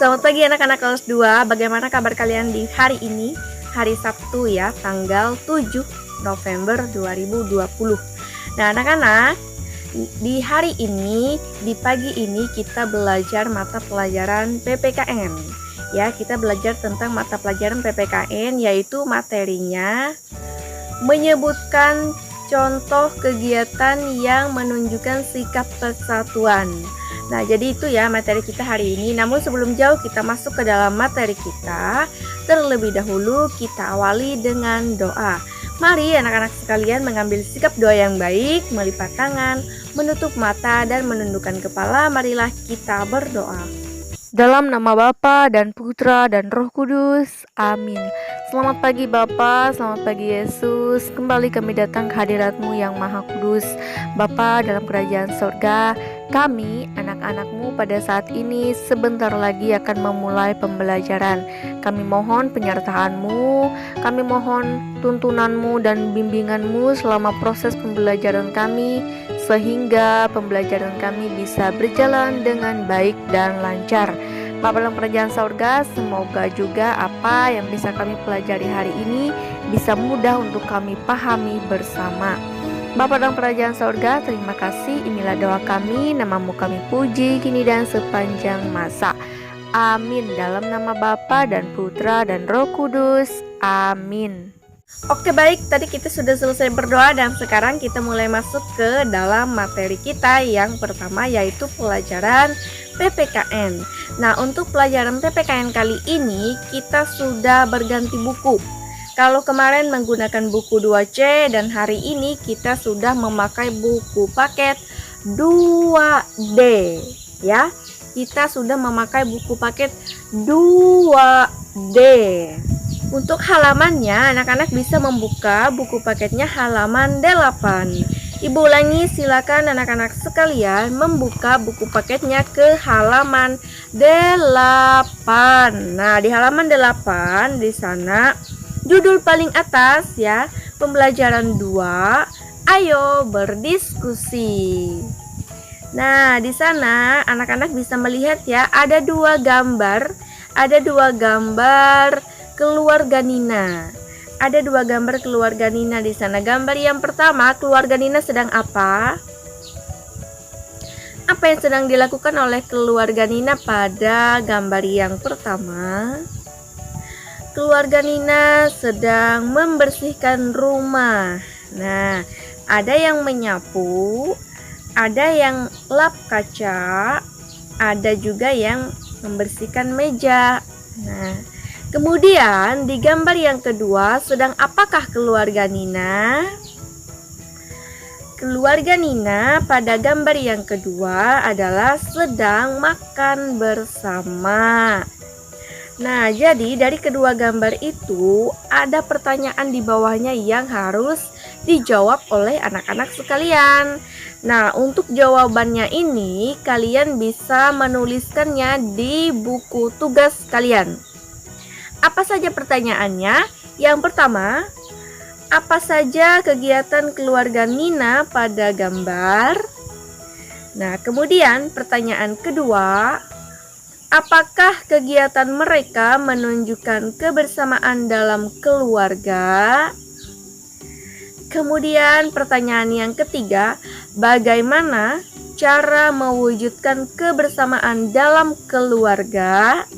Selamat pagi anak-anak kelas 2. Bagaimana kabar kalian di hari ini? Hari Sabtu ya, tanggal 7 November 2020. Nah, anak-anak, di hari ini, di pagi ini kita belajar mata pelajaran PPKN. Ya, kita belajar tentang mata pelajaran PPKN, yaitu materinya menyebutkan contoh kegiatan yang menunjukkan sikap persatuan. Nah, jadi itu ya materi kita hari ini. Namun sebelum jauh kita masuk ke dalam materi kita, terlebih dahulu kita awali dengan doa. Mari anak-anak sekalian mengambil sikap doa yang baik, melipat tangan, menutup mata dan menundukkan kepala. Marilah kita berdoa. Dalam nama Bapa dan Putra dan Roh Kudus, amin. Selamat pagi Bapa, selamat pagi Yesus. Kembali kami datang ke hadirat-Mu yang Maha Kudus. Bapa, dalam kerajaan sorga, kami anak-anak-Mu pada saat ini sebentar lagi akan memulai pembelajaran. Kami mohon penyertaan-Mu, kami mohon tuntunan-Mu dan bimbingan-Mu selama proses pembelajaran kami, sehingga pembelajaran kami bisa berjalan dengan baik dan lancar. Bapa dalam kerajaan sorga, semoga juga apa yang bisa kami pelajari hari ini bisa mudah untuk kami pahami bersama. Bapa dalam kerajaan sorga, terima kasih. Inilah doa kami, nama-Mu kami puji kini dan sepanjang masa. Amin. Dalam nama Bapa dan Putra dan Roh Kudus. Amin. Oke, baik, tadi kita sudah selesai berdoa dan sekarang kita mulai masuk ke dalam materi kita yang pertama, yaitu pelajaran PPKN. Nah, untuk pelajaran PPKN kali ini kita sudah berganti buku. Kalau kemarin menggunakan buku 2C dan hari ini kita sudah memakai buku paket 2D ya. Kita sudah memakai buku paket 2D. Untuk halamannya, anak-anak bisa membuka buku paketnya halaman 8. Ibu ulangi, silakan anak-anak sekalian membuka buku paketnya ke halaman 8. Nah, di halaman 8 di sana judul paling atas ya, pembelajaran 2, ayo berdiskusi. Nah, di sana anak-anak bisa melihat ya, ada dua gambar keluarga Nina. Ada dua gambar keluarga Nina di sana. Gambar yang pertama, keluarga Nina sedang apa? Apa yang sedang dilakukan oleh keluarga Nina pada gambar yang pertama? Keluarga Nina sedang membersihkan rumah. Nah, ada yang menyapu, ada yang lap kaca, ada juga yang membersihkan meja. Nah, kemudian di gambar yang kedua, sedang apakah keluarga Nina? Keluarga Nina pada gambar yang kedua adalah sedang makan bersama. Nah, jadi dari kedua gambar itu ada pertanyaan di bawahnya yang harus dijawab oleh anak-anak sekalian. Nah, untuk jawabannya ini kalian bisa menuliskannya di buku tugas kalian. Apa saja pertanyaannya? Yang pertama, apa saja kegiatan keluarga Nina pada gambar? Nah, kemudian pertanyaan kedua, apakah kegiatan mereka menunjukkan kebersamaan dalam keluarga? Kemudian pertanyaan yang ketiga, bagaimana cara mewujudkan kebersamaan dalam keluarga?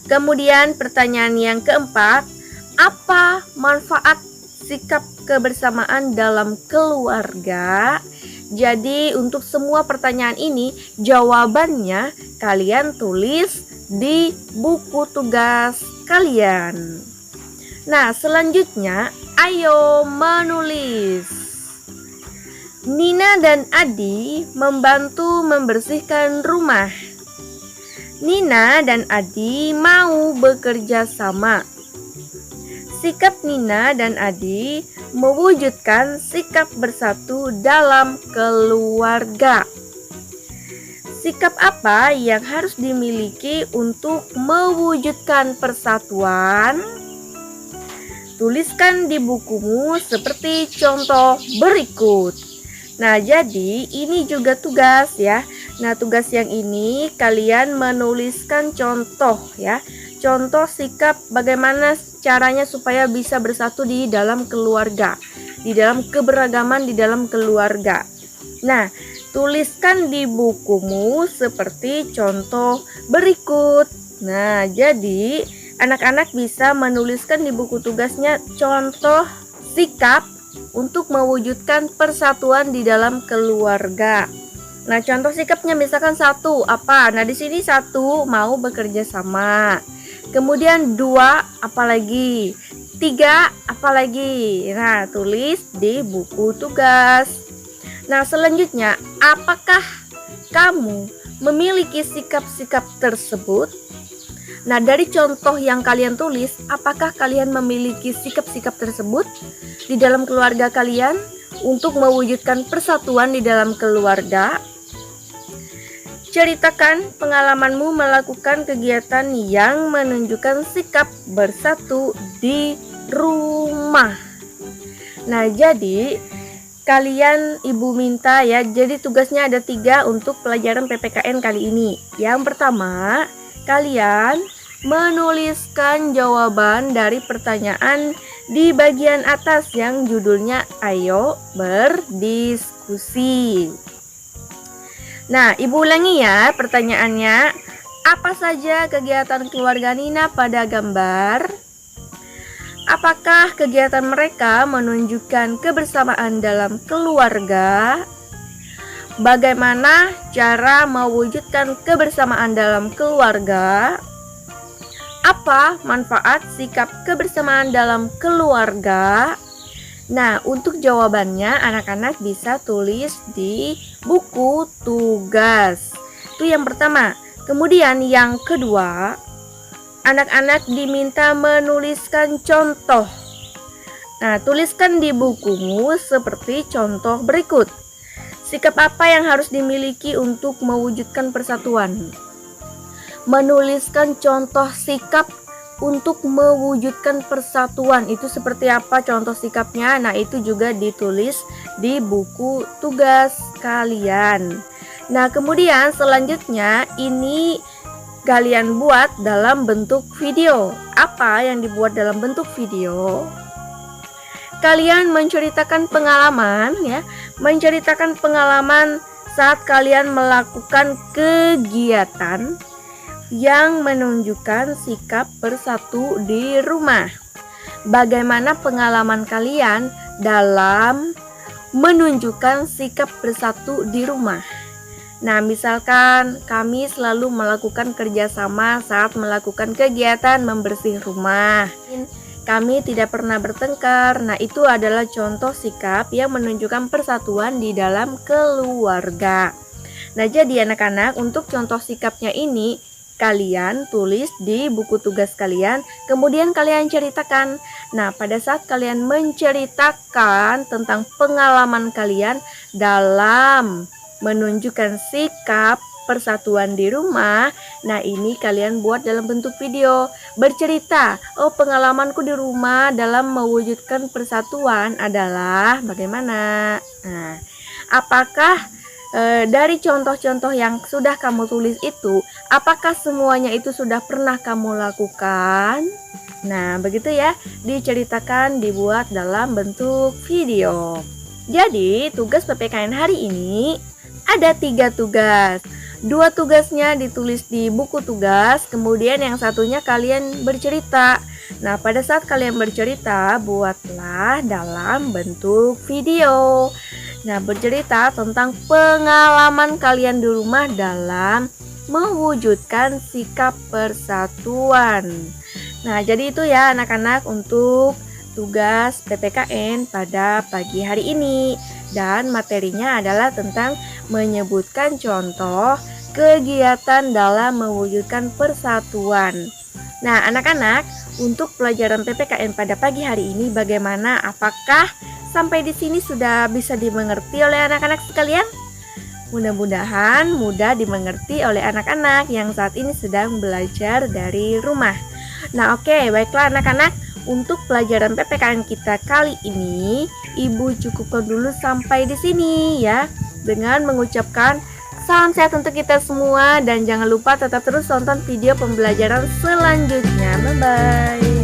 Kemudian pertanyaan yang keempat, apa manfaat sikap kebersamaan dalam keluarga? Jadi untuk semua pertanyaan ini jawabannya kalian tulis di buku tugas kalian. Nah, selanjutnya ayo menulis. Nina dan Adi membantu membersihkan rumah. Nina dan Adi mau bekerja sama. Sikap Nina dan Adi mewujudkan sikap bersatu dalam keluarga. Sikap apa yang harus dimiliki untuk mewujudkan persatuan? Tuliskan di bukumu seperti contoh berikut. Nah, jadi ini juga tugas ya. Nah, tugas yang ini kalian menuliskan contoh ya. Contoh sikap bagaimana caranya supaya bisa bersatu di dalam keluarga, di dalam keberagaman di dalam keluarga. Nah, tuliskan di bukumu seperti contoh berikut. Nah, jadi anak-anak bisa menuliskan di buku tugasnya contoh sikap untuk mewujudkan persatuan di dalam keluarga. Nah, contoh sikapnya misalkan satu apa? Nah, di sini satu mau bekerja sama. Kemudian dua apalagi? Tiga apalagi? Nah, tulis di buku tugas. Nah, selanjutnya, apakah kamu memiliki sikap-sikap tersebut? Nah, dari contoh yang kalian tulis, apakah kalian memiliki sikap-sikap tersebut di dalam keluarga kalian untuk mewujudkan persatuan di dalam keluarga? Ceritakan pengalamanmu melakukan kegiatan yang menunjukkan sikap bersatu di rumah. Nah, jadi kalian ibu minta ya, jadi tugasnya ada 3 untuk pelajaran PPKN kali ini. Yang pertama, kalian menuliskan jawaban dari pertanyaan di bagian atas yang judulnya Ayo Berdiskusi. Nah, ibu ulangi ya pertanyaannya. Apa saja kegiatan keluarga Nina pada gambar? Apakah kegiatan mereka menunjukkan kebersamaan dalam keluarga? Bagaimana cara mewujudkan kebersamaan dalam keluarga? Apa manfaat sikap kebersamaan dalam keluarga? Nah, untuk jawabannya anak-anak bisa tulis di buku tugas. Itu yang pertama. Kemudian yang kedua, anak-anak diminta menuliskan contoh. Nah, tuliskan di bukumu seperti contoh berikut. Sikap apa yang harus dimiliki untuk mewujudkan persatuan? Menuliskan contoh sikap untuk mewujudkan persatuan. Itu seperti apa contoh sikapnya? Nah, itu juga ditulis di buku tugas kalian. Nah, kemudian selanjutnya ini kalian buat dalam bentuk video. Apa yang dibuat dalam bentuk video? Kalian menceritakan pengalaman ya, menceritakan pengalaman saat kalian melakukan kegiatan yang menunjukkan sikap bersatu di rumah. Bagaimana pengalaman kalian dalam menunjukkan sikap bersatu di rumah? Nah, misalkan kami selalu melakukan kerjasama saat melakukan kegiatan membersih rumah. Kami tidak pernah bertengkar. Nah, itu adalah contoh sikap yang menunjukkan persatuan di dalam keluarga. Nah, jadi anak-anak, untuk contoh sikapnya ini kalian tulis di buku tugas kalian, kemudian kalian ceritakan. Nah, pada saat kalian menceritakan tentang pengalaman kalian dalam menunjukkan sikap persatuan di rumah, nah ini kalian buat dalam bentuk video. Bercerita, oh pengalamanku di rumah dalam mewujudkan persatuan adalah bagaimana. Nah, apakah dari contoh-contoh yang sudah kamu tulis itu, apakah semuanya itu sudah pernah kamu lakukan? Nah, begitu ya, diceritakan, dibuat dalam bentuk video. Jadi, tugas PPKN hari ini ada 3 tugas. 2 tugasnya ditulis di buku tugas, kemudian yang satunya kalian bercerita. Nah, pada saat kalian bercerita, buatlah dalam bentuk video. Nah, bercerita tentang pengalaman kalian di rumah dalam mewujudkan sikap persatuan. Nah, jadi itu ya anak-anak untuk tugas PPKN pada pagi hari ini. Dan materinya adalah tentang menyebutkan contoh kegiatan dalam mewujudkan persatuan. Nah, anak-anak, untuk pelajaran PPKN pada pagi hari ini bagaimana? Apakah sampai di sini sudah bisa dimengerti oleh anak-anak sekalian? Mudah-mudahan mudah dimengerti oleh anak-anak yang saat ini sedang belajar dari rumah. Nah, oke, baiklah anak-anak, untuk pelajaran PPKN kita kali ini, Ibu cukupkan dulu sampai di sini ya, dengan mengucapkan Salam sehat untuk kita semua dan jangan lupa tetap terus tonton video pembelajaran selanjutnya. Bye bye.